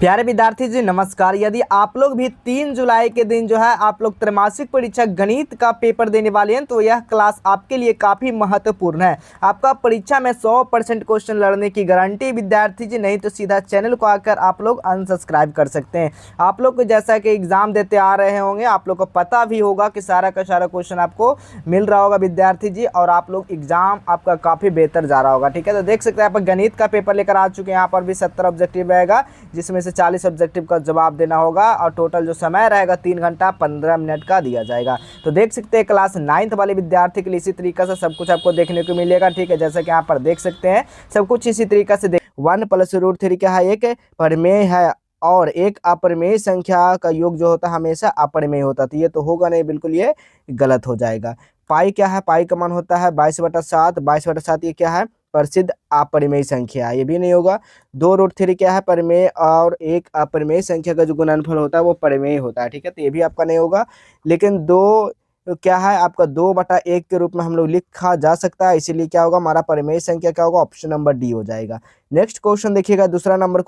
प्यारे विद्यार्थी जी नमस्कार। यदि आप लोग भी 3 जुलाई के दिन जो है आप लोग त्रैमासिक परीक्षा गणित का पेपर देने वाले हैं तो यह क्लास आपके लिए काफ़ी महत्वपूर्ण है। आपका परीक्षा में 100% क्वेश्चन लड़ने की गारंटी विद्यार्थी जी, नहीं तो सीधा चैनल को आकर आप लोग अनसब्सक्राइब कर सकते हैं। आप लोग को जैसा कि एग्ज़ाम देते आ रहे होंगे आप लोग को पता भी होगा कि सारा का सारा क्वेश्चन आपको मिल रहा होगा विद्यार्थी जी, और आप लोग एग्ज़ाम आपका काफ़ी बेहतर जा रहा होगा। ठीक है, तो देख सकते हैं आप गणित का पेपर लेकर आ चुके हैं। यहाँ पर भी 70 ऑब्जेक्टिव रहेगा जिसमें से 40 ऑब्जेक्टिव का जवाब देना होगा और टोटल जो समय रहेगा 3 घंटा 15 मिनट का दिया जाएगा। तो देख सकते हैं क्लास 9th वाले विद्यार्थी के लिए इसी तरीके से सब कुछ आपको देखने को मिलेगा। ठीक है, जैसा कि यहाँ पर देख सकते हैं सब कुछ इसी तरीके से 1 + √3 क्या है, एक प्रमेय है और एक अप्रमेय संख्या का योग जो होता है हमेशा अप्रमेय होता है। तो ये तो होगा नहीं, बिल्कुल ये गलत हो जाएगा। पाई क्या है, पाई का मान होता है 22/7। 22/7 ये क्या है, प्रसिद्ध अपरिमेय संख्या है, ये भी नहीं होगा। 2√3 क्या है, परिमेय और एक अपरिमेय संख्या का जो गुणनफल होता है वो परिमेय होता है। ठीक है, तो ये भी आपका नहीं होगा। लेकिन 2 क्या है आपका 2/1 के रूप में हम लोग लिखा जा सकता है, इसीलिए क्या होगा हमारा परिमेय संख्या क्या होगा, ऑप्शन नंबर डी हो जाएगा। नेक्स्ट क्वेश्चन देखिएगा, दूसरा नंबर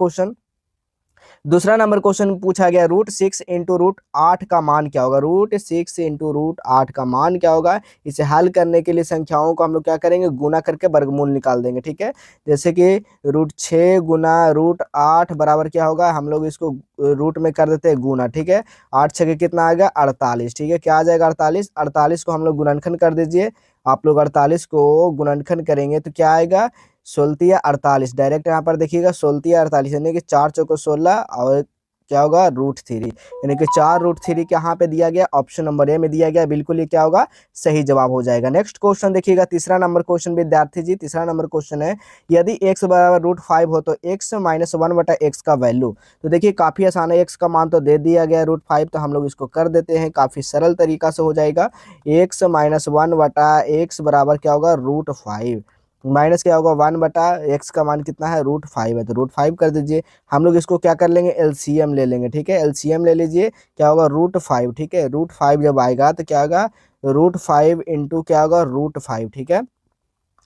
क्वेश्चन पूछा गया √6 × √8 का मान क्या होगा। √6 × √8 का मान क्या होगा। इसे हल करने के लिए संख्याओं को हम लोग क्या करेंगे, गुना करके वर्गमूल निकाल देंगे। ठीक है, जैसे कि √6 गुना √8 बराबर क्या होगा, हम लोग इसको रूट में कर देते हैं गुना। ठीक है, 8 छके कितना आएगा 48। ठीक है, क्या आ जाएगा 48। 48 को हम लोग गुणनखंड कर दीजिए। आप लोग 48 को गुणनखंड करेंगे तो क्या आएगा, 16 48। डायरेक्ट यहाँ पर देखिएगा 16 48 यानी कि 4 चौको 16 और क्या होगा √3 यानी कि 4√3 यहाँ पे दिया गया, ऑप्शन नंबर ए में दिया गया। बिल्कुल ये क्या होगा, सही जवाब हो जाएगा। नेक्स्ट क्वेश्चन देखिएगा, तीसरा नंबर क्वेश्चन विद्यार्थी जी, तीसरा नंबर क्वेश्चन है यदि x बराबर √5 हो तो x - 1/x का वैल्यू। तो देखिए काफी आसान है, x का मान तो दे दिया गया √5, तो हम लोग इसको कर देते हैं, काफी सरल तरीका से हो जाएगा। x - 1/x बराबर क्या होगा √5 माइनस क्या होगा 1/x का मान कितना है √5 है, तो √5 कर दीजिए। हम लोग इसको क्या कर लेंगे, एलसीएम ले लेंगे। ठीक है, एलसीएम ले लीजिए, क्या होगा √5। ठीक है, √5 जब आएगा तो क्या होगा √5 इंटू क्या होगा √5। ठीक है,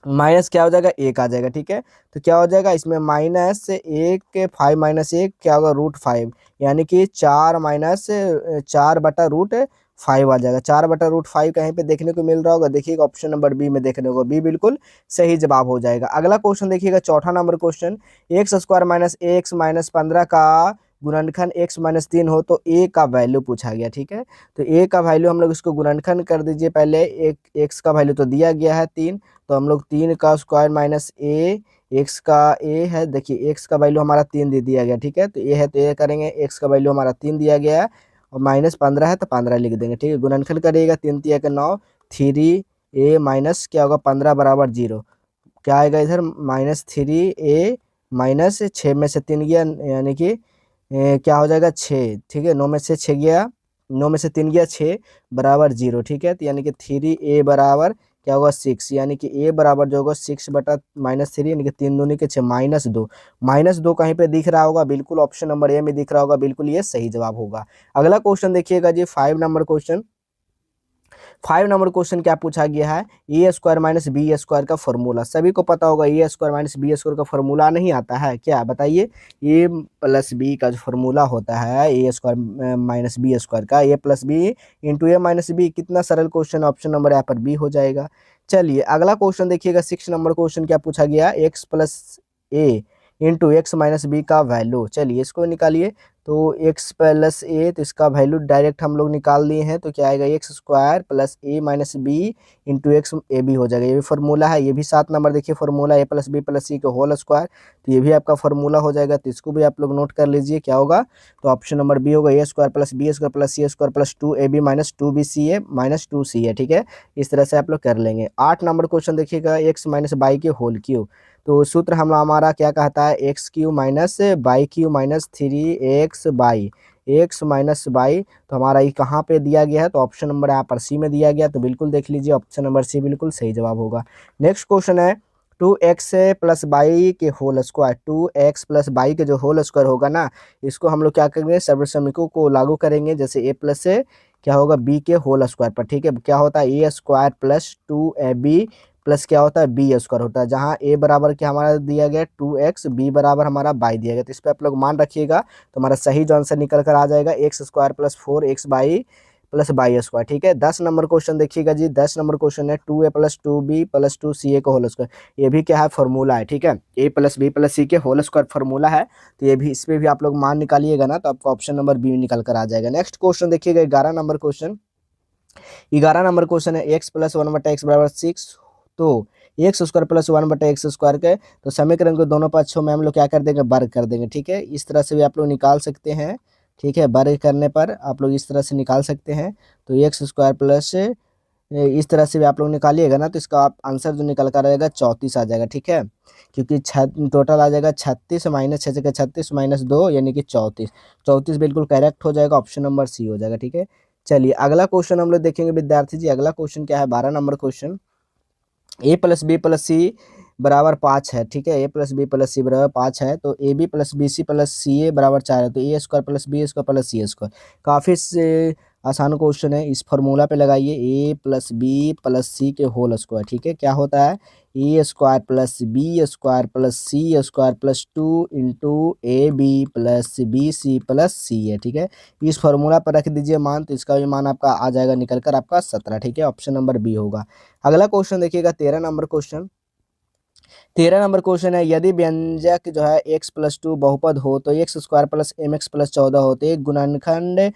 माइनस क्या हो जाएगा 1 आ जाएगा। ठीक है, तो क्या हो जाएगा इसमें -1 5 - 1 क्या होगा √5 यानी कि 4 आ जाएगा। 4/√5 कहीं पे देखने को मिल रहा होगा, देखिएगा ऑप्शन नंबर बी में देखने को, बी बिल्कुल सही जवाब हो जाएगा। अगला क्वेश्चन देखिएगा, चौथा नंबर क्वेश्चन, x² - x - 15 का गुणनखंड x - 3 हो तो a का वैल्यू पूछा गया। ठीक है, तो a का वैल्यू हम लोग इसको गुणनखंड कर दीजिए। पहले एक x का वैल्यू तो दिया गया है 3, तो हम लोग 3 का स्क्वायर माइनस a, x का a है, देखिए x का वैल्यू हमारा 3 दे दिया गया। ठीक है, तो a है तो a करेंगे, x का वैल्यू हमारा 3 दिया गया है और -15 है तो 15 लिख देंगे। ठीक है, गुणनखंड करिएगा 3 × 3 = 9, 3a माइनस क्या होगा 15 बराबर 0। क्या आएगा इधर -3a माइनस 6 में से 3 गया यानी कि क्या हो जाएगा 6। ठीक है, 9 में से 6 गया, 9 में से 3 गया 6 बराबर 0। ठीक है, तो यानी कि 3a बराबर क्या होगा 6, यानी कि a बराबर जो होगा 6/-3 यानी कि 3 दूनी के 6 -2। -2 कहीं पे दिख रहा होगा, बिल्कुल ऑप्शन नंबर ए में दिख रहा होगा, बिल्कुल ये सही जवाब होगा। अगला क्वेश्चन देखिएगा जी, 5 नंबर क्वेश्चन क्या पूछा गया है, a² - b² का फॉर्मूला। सभी को पता होगा a² - b² का फॉर्मूला नहीं आता है क्या, बताइए। a + b का जो फॉर्मूला होता है a² - b² का, a + b into a - b, कितना सरल क्वेश्चन, ऑप्शन नंबर यहाँ पर बी हो जाएगा। चलिए अगला क्वेश्चन देखिएगा, 6 नंबर क्वेश्चन क्या पूछा गया, x + a into x - b का वैल्यू। चलिए इसको निकालिए, तो x + a, तो इसका वैल्यू डायरेक्ट हम लोग निकाल लिए हैं, तो क्या आएगा x² + a - b into x a b हो जाएगा। ये भी फार्मूला है, ये भी 7 नंबर देखिए फार्मूला a + b + c के होल स्क्वायर, तो ये भी आपका फार्मूला हो जाएगा, तो इसको भी आप लोग नोट कर लीजिए क्या होगा, तो ऑप्शन नंबर बी होगा, a² + b² + c² + 2ab - 2bca - 2ca। ठीक है, इस तरह से आप लोग कर लेंगे। 8 नंबर क्वेश्चन देखिएगा, x - y के होल क्यूब। तो सूत्र हमारा क्या कहता है, x³ - y³ - 3x/, x - y, तो हमारा ये कहाँ पे दिया गया है, तो ऑप्शन नंबर यहाँ पर सी में दिया गया, तो बिल्कुल देख लीजिए ऑप्शन नंबर सी बिल्कुल सही जवाब होगा। नेक्स्ट क्वेश्चन है 2x + y के होल स्क्वायर। 2x + y के जो होल स्क्वायर होगा ना, इसको हम लोग क्या करेंगे, सर्वसमीकों को लागू करेंगे, जैसे a + से क्या होगा b के होल स्क्वायर पर। ठीक है, क्या होता है a² + 2ab प्लस क्या होता है बी स्क्वायर होता है, जहाँ ए बराबर क्या हमारा दिया गया 2x, बी बराबर हमारा बाई दिया गया। तो इस पर आप लोग मान रखिएगा, तो हमारा सही जो आंसर निकल कर आ जाएगा x square plus 4x by plus by square. ठीक है, 10 नंबर क्वेश्चन देखिएगा जी। 10 नंबर क्वेश्चन है 2a plus 2b plus 2ca का होल स्क्वायर। ये भी क्या है, फॉर्मूला है। ठीक है, a plus B plus C के होल स्क्वायर फॉर्मूला है। तो ये भी, इस पे भी आप लोग मान निकालिएगा ना, तो आपको ऑप्शन नंबर बी निकल कर आ जाएगा। नेक्स्ट क्वेश्चन देखिएगा 11 नंबर क्वेश्चन। 11 नंबर क्वेश्चन है एक्स प्लस 1/x बराबर 6। तो x square plus 1/x square के, तो समीकरण को दोनों पक्षों में हम लोग क्या कर देंगे, वर्ग कर देंगे। ठीक है, इस तरह से भी आप लोग निकाल सकते हैं। ठीक है, वर्ग करने पर आप लोग इस तरह से निकाल सकते हैं। तो एक्स स्क्वायर प्लस इस तरह से भी आप लोग निकालिएगा ना, तो इसका आप आंसर जो निकल कर आएगा 34 आ जाएगा। ठीक है, क्योंकि टोटल आ जाएगा 36 माइनस 6 से 36 माइनस 2 यानी कि 34। 34 बिल्कुल करेक्ट हो जाएगा, ऑप्शन नंबर सी हो जाएगा। ठीक है, चलिए अगला क्वेश्चन हम लोग देखेंगे विद्यार्थी जी। अगला क्वेश्चन क्या है, 12 number question. A plus B plus C बराबर 5 है। ठीक है, A plus B plus C बराबर 5 है। तो A B plus B C plus C A बराबर 4 है। तो A square plus B square plus C square, काफ़ी आसान क्वेश्चन है। इस फॉर्मूला पे लगाइए, A plus B plus C के होल स्क्वायर। ठीक है, क्या होता है, A square plus B square plus C square plus 2 into A B plus B C plus C है। ठीक है, इस फॉर्मूला पर रख दीजिए मान, तो इसका भी मान आपका आ जाएगा निकल कर आपका 17। ठीक है, ऑप्शन नंबर बी होगा। अगला क्वेश्चन देखिएगा 13 नंबर क्वेश्चन। 13 नंबर क्वेश्चन है, यदि व्यंजक जो है x प्लस 2 बहुपद हो तो x square plus m x plus 14 हो, तो एक गुणनखंड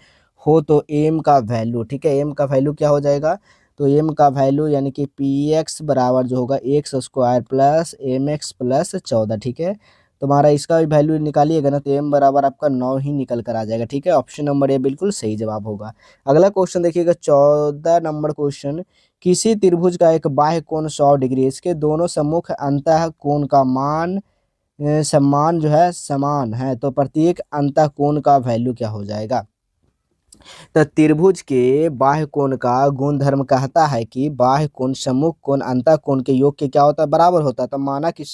हो तो एम का वैल्यू। ठीक है, एम का वैल्यू क्या हो जाएगा, तो एम का वैल्यू यानी कि पी एक्स बराबर जो होगा x square plus m x plus 14। ठीक है, तुम्हारा इसका भी वैल्यू निकालिएगा ना, तो एम बराबर आपका 9 ही निकल कर आ जाएगा। ठीक है, ऑप्शन नंबर ए बिल्कुल सही जवाब होगा। अगला क्वेश्चन देखिएगा 14 नंबर क्वेश्चन। किसी त्रिभुज का एक बाह्य कोण 100 डिग्री, इसके दोनों सम्मुख अंतः कोण का मान सम्मान जो है समान है, तो प्रत्येक अंतः कोण का वैल्यू क्या हो जाएगा। तो त्रिभुज के बाह्य कोण का गुणधर्म कहता है कि बाह्य कोण सम्मुख कोण अंतः कोण के योग के क्या होता है, बराबर होता है। तो माना कि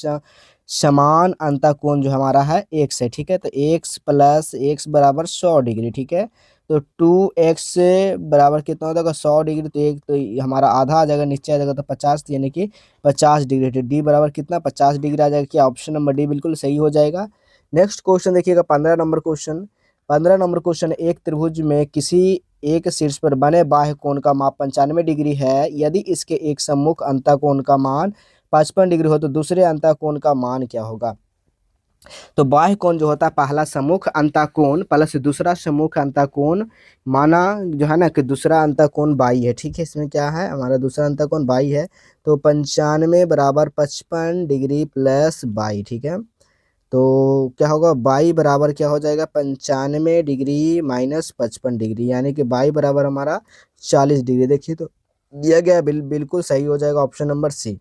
समान अंतः कोण जो हमारा है एक्स है। ठीक है, तो एक्स प्लस एक्स बराबर 100 डिग्री। ठीक है, तो 2x बराबर कितना हो जाएगा 100 डिग्री, तो एक तो ये हमारा आधा आ जाएगा, नीचे आ जाएगा तो 50, यानी कि 50 डिग्री। तो डी बराबर कितना 50 डिग्री आ जाएगा। क्या ऑप्शन नंबर डी बिल्कुल सही हो जाएगा। नेक्स्ट क्वेश्चन देखिएगा 15 नंबर क्वेश्चन। 15 नंबर क्वेश्चन, एक त्रिभुज में किसी एक शीर्ष पर बने बाह्य कोण का माप 95 डिग्री है, यदि इसके एक सम्मुख अंतः कोण का मान 55 डिग्री हो तो दूसरे अंतः कोण का मान क्या होगा। तो बाह्य कोण जो होता है, पहला सम्मुख अंतः कोण प्लस दूसरा सम्मुख अंतः कोण, माना जो है ना कि दूसरा अंतः कोण बाई है। ठीक है, इसमें क्या है, हमारा दूसरा अंतः कोण बाई है। तो 95 बराबर 55 डिग्री प्लस बाई। ठीक है, तो क्या होगा, बाई बराबर क्या हो जाएगा 95 डिग्री माइनस 55 डिग्री, यानी कि बाई बराबर हमारा 40 डिग्री। देखिए तो दिया गया बिल्कुल सही हो जाएगा, option number C.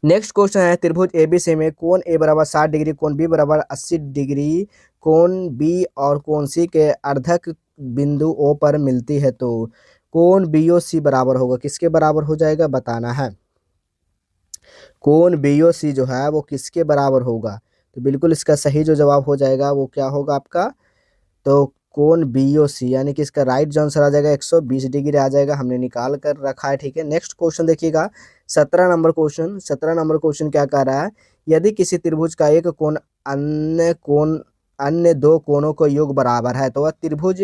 Next question है, त्रिभुज एबीसी में कोण ए बराबर 60 डिग्री, कोण बी बराबर 80 डिग्री, कोण बी और कोण सी के अर्धक बिंदु ओ पर मिलती है, तो कोण बी ओ सी बराबर होगा, किसके बराबर हो जाएगा बताना है। कोण बी ओ सी जो है वो किसके बराबर होगा, तो बिल्कुल इसका सही जो जवाब हो जाएगा वो क्या होगा आपका, तो कोण बी ओ सी, यानी कि इसका राइट जो आंसर आ जाएगा 120 डिग्री आ जाएगा, हमने निकाल कर रखा है। ठीक है, नेक्स्ट क्वेश्चन देखिएगा 17 नंबर क्वेश्चन। 17 नंबर क्वेश्चन क्या कह रहा है, यदि किसी त्रिभुज का एक कोण अन्य दो कोणों का योग बराबर है, तो वह त्रिभुज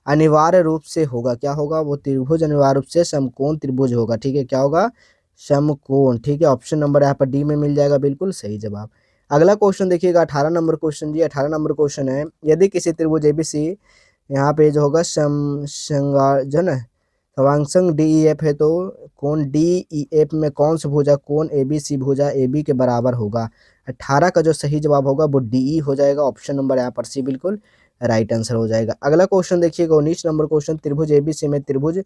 अनिवार्य रूप से होगा, क्या होगा, वो त्रिभुज अनिवार्य रूप से समकोण त्रिभुज होगा। ठीक है, क्या होगा, समकोण। ठीक है, ऑप्शन नंबर यहाँ पर डी में मिल जाएगा, बिल्कुल सही जवाब। अगला क्वेश्चन देखिएगा 18 नंबर क्वेश्चन जी। 18 नंबर क्वेश्चन है, यदि किसी त्रिभुज एबीसी, यहाँ पे जो होगा सम श्रृंगार जो है ना सवांशंग डी ई एफ है, तो कोण डी ई एफ में कौन सा भुजा कोण ए बी सी भुजा ए बी के बराबर होगा। 18 का जो सही जवाब होगा वो डी ई हो जाएगा, ऑप्शन नंबर यहाँ पर सी बिल्कुल राइट आंसर हो जाएगा। अगला क्वेश्चन देखिएगा 19 नंबर क्वेश्चन, त्रिभुज एबीसी में त्रिभुज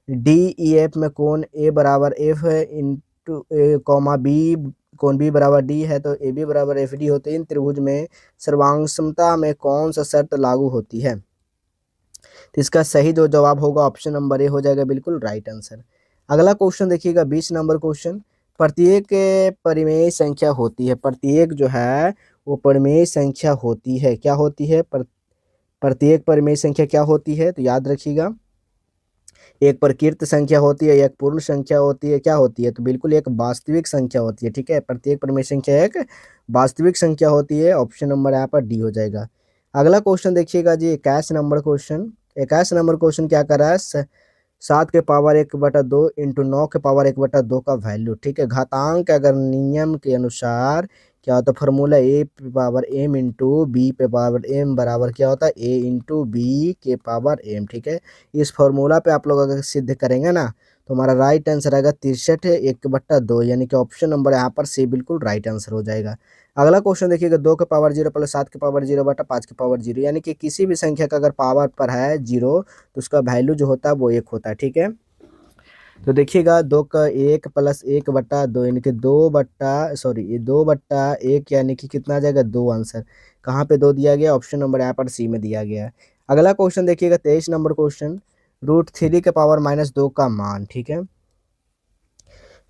डी ई एफ में कोण ए बराबर एफ है इंटू कॉमा बी, कोण बी बराबर डी है, तो ए बी बराबर एफ डी होते हैं। इन त्रिभुज में सर्वांगसमता में कौन सा शर्त लागू होती है, तो इसका सही जो जवाब होगा ऑप्शन नंबर ए हो जाएगा, बिल्कुल राइट आंसर। अगला क्वेश्चन देखिएगा 20 नंबर क्वेश्चन, प्रत्येक परिमेय संख्या होती है, प्रत्येक जो है वो परिमेय संख्या होती है, क्या होती है, प्रत्येक परिमेय संख्या क्या होती है, तो याद रखिएगा एक प्रकृत संख्या होती है, एक पूर्ण संख्या होती है, क्या होती है? तो बिल्कुल एक वास्तविक संख्या होती है, ठीक है। प्रत्येक परिमेय संख्या एक वास्तविक संख्या होती है। ऑप्शन नंबर यहाँ पर डी हो जाएगा। अगला क्वेश्चन देखिएगा जी, 21 नंबर क्वेश्चन। 21 नंबर क्वेश्चन क्या कर रहा है? 7 के पावर 1/2 इंटू 9 के पावर 1/2 का वैल्यू, ठीक है। घातांक अगर नियम के अनुसार क्या होता है? फॉर्मूला ए पे पावर एम इंटू बी पे पावर एम बराबर क्या होता है? ए इंटू बी के पावर एम, ठीक है। इस फॉर्मूला पे आप लोग अगर सिद्ध करेंगे ना, तो हमारा राइट आंसर आएगा 63 1/2, यानी कि ऑप्शन नंबर यहाँ पर सी बिल्कुल राइट आंसर हो जाएगा। अगला क्वेश्चन देखिएगा, 2 के पावर 0 प्लस 7 के पावर 0/5 के पावर 0, यानी कि किसी भी संख्या का अगर पावर पर है 0 तो उसका वैल्यू जो होता है वो 1 होता है, ठीक है। तो देखिएगा 2 का 1 प्लस 1/2, यानी कि 2/1, यानी कि कितना आ जाएगा? 2 आंसर। कहाँ पे 2 दिया गया? ऑप्शन नंबर यहाँ पर सी में दिया गया है। अगला क्वेश्चन देखिएगा, 23 नंबर क्वेश्चन। √3 के पावर -2 का मान, ठीक है।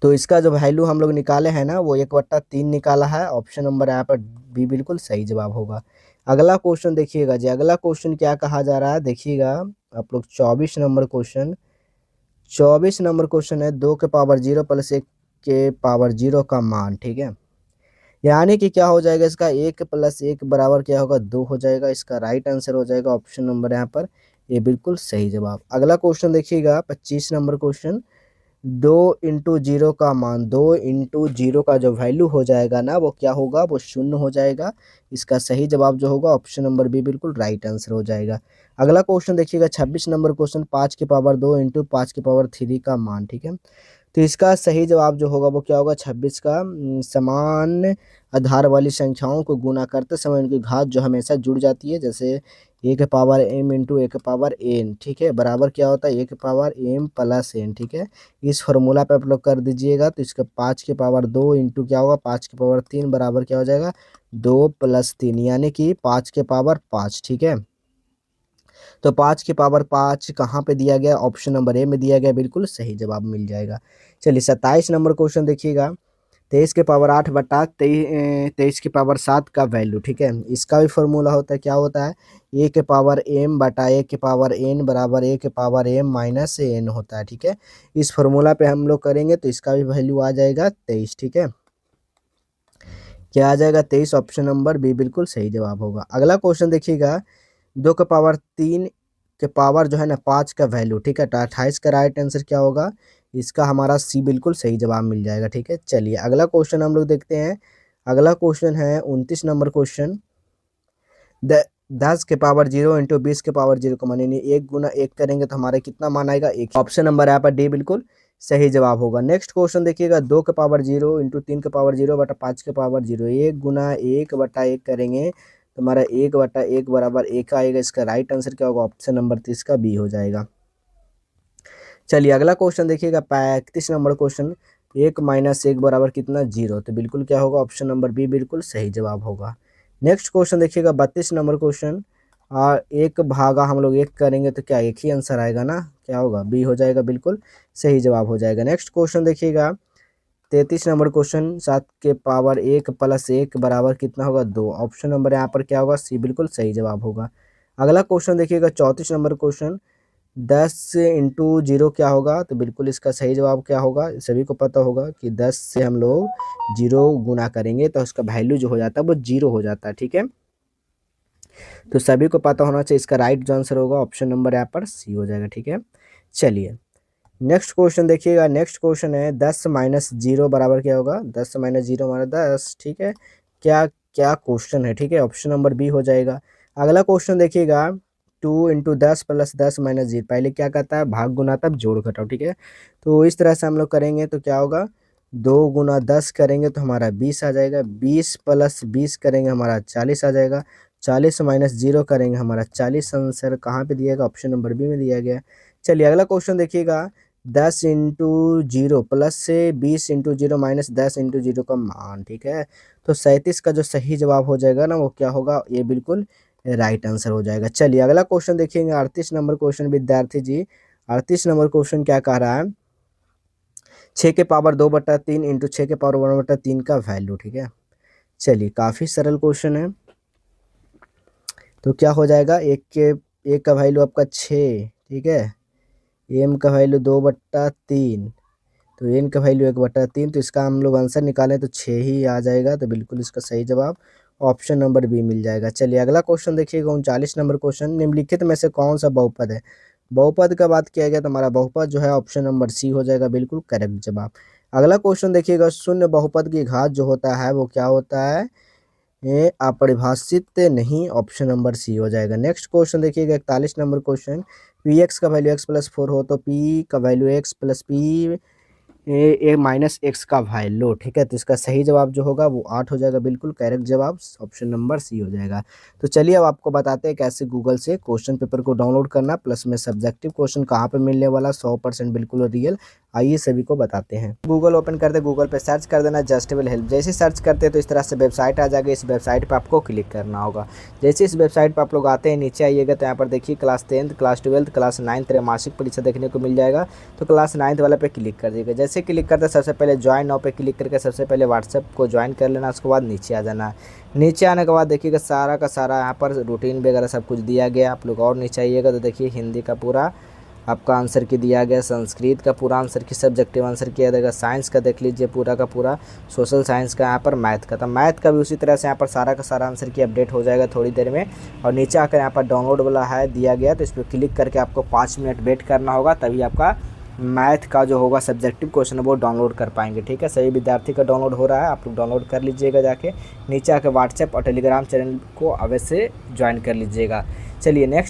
तो इसका जो वैल्यू हम लोग निकाले हैं ना, वो 1/3 निकाला है। ऑप्शन नंबर यहाँ पर बी बिल्कुल सही जवाब होगा। अगला क्वेश्चन देखिएगा जी, अगला क्वेश्चन क्या कहा जा रहा है देखिएगा आप लोग। 24 नंबर क्वेश्चन है, 2 के पावर 0 प्लस 1 के पावर 0 का मान, ठीक है। यानी कि क्या हो जाएगा इसका? 1 + 1 बराबर क्या होगा? 2 हो जाएगा। इसका राइट आंसर हो जाएगा ऑप्शन नंबर यहाँ पर ये बिल्कुल सही जवाब। अगला क्वेश्चन देखिएगा, 25 नंबर क्वेश्चन। 2 × 0 का मान, 2 × 0 का जो वैल्यू हो जाएगा ना, वो क्या होगा? वो 0 हो जाएगा। इसका सही जवाब जो होगा ऑप्शन नंबर बी बिल्कुल राइट आंसर हो जाएगा। अगला क्वेश्चन देखिएगा, 26 नंबर क्वेश्चन। 5 के पावर 2 इंटू 5 के पावर 3 का मान, ठीक है। तो इसका सही जवाब जो होगा वो क्या होगा? 26 का समान आधार वाली संख्याओं को गुना करते समय उनकी घात जो हमेशा जुड़ जाती है, जैसे a⁻m इंटू a⁻n, ठीक है, बराबर क्या होता है? a⁻m + n, ठीक है। इस फॉर्मूला पे आप लोग कर दीजिएगा, तो इसका 5 के पावर 2 इंटू क्या होगा? 5 के पावर 3 बराबर क्या हो जाएगा? 2 + 3, यानी कि 5 के पावर 5, ठीक है। तो 5 के पावर 5 कहाँ पे दिया गया? ऑप्शन नंबर ए में दिया गया, बिल्कुल सही जवाब मिल जाएगा। चलिए 27 नंबर क्वेश्चन देखिएगा, 23 के पावर 8/23 के पावर 7 का वैल्यू, ठीक है। इसका भी फॉर्मूला होता है, क्या होता है? a⁻m/a⁻n बराबर a⁻m-n होता है, ठीक है। इस फॉर्मूला पे हम लोग करेंगे तो इसका भी वैल्यू आ जाएगा 23, ठीक है। क्या आ जाएगा? 23, ऑप्शन नंबर बी बिल्कुल सही जवाब होगा। अगला क्वेश्चन देखिएगा, 2 के पावर 3 के पावर जो है ना 5 का वैल्यू, ठीक है। तो 28 का राइट आंसर क्या होगा? इसका हमारा सी बिल्कुल सही जवाब मिल जाएगा, ठीक है। चलिए अगला क्वेश्चन हम लोग देखते हैं। अगला क्वेश्चन है 29 नंबर क्वेश्चन। 10 के पावर 0 इंटू 20 के पावर 0 का मान, यानी 1 × 1 करेंगे तो हमारा कितना मान आएगा? 1। ऑप्शन नंबर यहाँ पर डी बिल्कुल सही जवाब होगा। नेक्स्ट क्वेश्चन देखिएगा, 2 के पावर 0 इंटू 3 के पावर 0/5 के पावर 0, 1 × 1/1 करेंगे तो हमारा 1/1 बराबर 1 आएगा। इसका राइट आंसर क्या होगा? ऑप्शन नंबर 30 का बी हो जाएगा। चलिए अगला क्वेश्चन देखिएगा, 35 नंबर क्वेश्चन। 1 - 1 बराबर कितना? 0। तो बिल्कुल क्या होगा? ऑप्शन नंबर बी बिल्कुल सही जवाब होगा। नेक्स्ट क्वेश्चन देखिएगा, 32 नंबर क्वेश्चन। और 1 भागा हम लोग 1 करेंगे तो क्या एक ही आंसर आएगा ना? क्या होगा? बी हो जाएगा, बिल्कुल सही जवाब हो जाएगा। नेक्स्ट क्वेश्चन देखिएगा, 33 नंबर क्वेश्चन। 7 के पावर 1 + 1 बराबर कितना होगा? 2। ऑप्शन नंबर यहाँ पर क्या होगा? सी बिल्कुल सही जवाब होगा। अगला क्वेश्चन देखिएगा, 34 नंबर क्वेश्चन। 10 × 0 क्या होगा? तो बिल्कुल इसका सही जवाब क्या होगा? सभी को पता होगा कि 10 से हम लोग 0 गुना करेंगे तो उसका वैल्यू जो हो जाता है वो 0 हो जाता है, ठीक है। तो सभी को पता होना चाहिए। इसका राइट जो आंसर होगा ऑप्शन नंबर यहाँ पर सी हो जाएगा, ठीक है। चलिए नेक्स्ट क्वेश्चन देखिएगा। नेक्स्ट क्वेश्चन है, 10 - 0 बराबर क्या होगा? 10 - 0 हमारा 10, ठीक है। क्या क्या क्वेश्चन है, ठीक है। ऑप्शन नंबर बी हो जाएगा। अगला क्वेश्चन देखिएगा, 2 × 10 + 10 - 0, पहले क्या कहता है? भाग गुना तब जोड़ घटाओ, ठीक है। तो इस तरह से हम लोग करेंगे तो क्या होगा? 2 × 10 करेंगे तो हमारा 20 आ जाएगा। 20 + 20 करेंगे हमारा 40 आ जाएगा। 40 - 0 करेंगे हमारा 40 आंसर कहाँ पे दिया गया? ऑप्शन नंबर बी में दिया गया। चलिए अगला क्वेश्चन देखिएगा, 10 × 0 प्लस से 20 × 0 माइनस 10 × 0 का मान, ठीक है। तो 37 का जो सही जवाब हो जाएगा ना, वो क्या होगा? ये बिल्कुल राइट आंसर हो जाएगा। चलिए अगला क्वेश्चन देखेंगे, 38 नंबर क्वेश्चन विद्यार्थी जी। 38 नंबर क्वेश्चन क्या कह रहा है? 6 के पावर 2/3 इंटू 6 के पावर 1/3 का वैल्यू, ठीक है। चलिए काफ़ी सरल क्वेश्चन है। तो क्या हो जाएगा? एक का वैल्यू आपका 6, ठीक है। एम का वैल्यू 2/3, तो एन का वैल्यू 1/3, तो इसका हम लोग आंसर निकालें तो 6 ही आ जाएगा। तो बिल्कुल इसका सही जवाब ऑप्शन नंबर बी मिल जाएगा। चलिए अगला क्वेश्चन देखिएगा, 39 नंबर क्वेश्चन, निम्नलिखित में से कौन सा बहुपद है। बहुपद का बात किया गया तो हमारा बहुपद जो है ऑप्शन नंबर सी हो जाएगा, बिल्कुल करेक्ट जवाब। अगला क्वेश्चन देखिएगा, शून्य बहुपद की घात जो होता है वो क्या होता है, ये अपरिभाषित नहीं, ऑप्शन नंबर सी हो जाएगा। नेक्स्ट क्वेश्चन देखिएगा 41 नंबर क्वेश्चन, पी एक्स का वैल्यू x+4 हो तो पी का वैल्यू x+p ए माइनस एक्स का वैल्यू, ठीक है। तो इसका सही जवाब जो होगा वो 8 हो जाएगा, बिल्कुल करेक्ट जवाब ऑप्शन नंबर सी हो जाएगा। तो चलिए अब आपको बताते हैं कैसे गूगल से क्वेश्चन पेपर को डाउनलोड करना, प्लस में सब्जेक्टिव क्वेश्चन कहाँ पे मिलने वाला 100% बिल्कुल रियल, आइए सभी को बताते हैं। गूगल ओपन करते, गूगल पे सर्च कर देना जस्टेबल हेल्प। जैसे सर्च करते हैं तो इस तरह से वेबसाइट आ जाएगी, इस वेबसाइट पर आपको क्लिक करना होगा। जैसे इस वेबसाइट पर आप लोग आते हैं, नीचे आइएगा तो यहाँ पर देखिए class 10th, class 12th, class 9th त्रैमासिक परीक्षा देखने को मिल जाएगा। तो क्लास 9th वाला पे क्लिक कर दीजिएगा। जैसे क्लिक करते हैं सबसे पहले ज्वाइन नाउ पे क्लिक करके सबसे पहले व्हाट्सएप को ज्वाइन कर लेना। उसके बाद नीचे आ जाना। नीचे आने के बाद देखिएगा सारा का सारा यहाँ पर रूटीन वगैरह सब कुछ दिया गया। आप लोग और नीचे आइएगा तो देखिए हिंदी का पूरा आपका आंसर की दिया गया, संस्कृत का पूरा आंसर की, सब्जेक्टिव आंसर किया जाएगा, साइंस का देख लीजिए पूरा का पूरा, सोशल साइंस का, यहाँ पर मैथ का, तो मैथ का भी उसी तरह से यहाँ पर सारा का सारा आंसर की अपडेट हो जाएगा थोड़ी देर में। और नीचे आकर यहाँ पर डाउनलोड वाला है दिया गया, तो इस पर क्लिक करके आपको 5 मिनट वेट करना होगा, तभी आपका मैथ का जो होगा सब्जेक्टिव क्वेश्चन वो डाउनलोड कर पाएंगे, ठीक है। सभी विद्यार्थी का डाउनलोड हो रहा है, आप लोग डाउनलोड कर लीजिएगा जाके। नीचे आकर व्हाट्सएप और टेलीग्राम चैनल को अवश्य ज्वाइन कर लीजिएगा। चलिए नेक्स्ट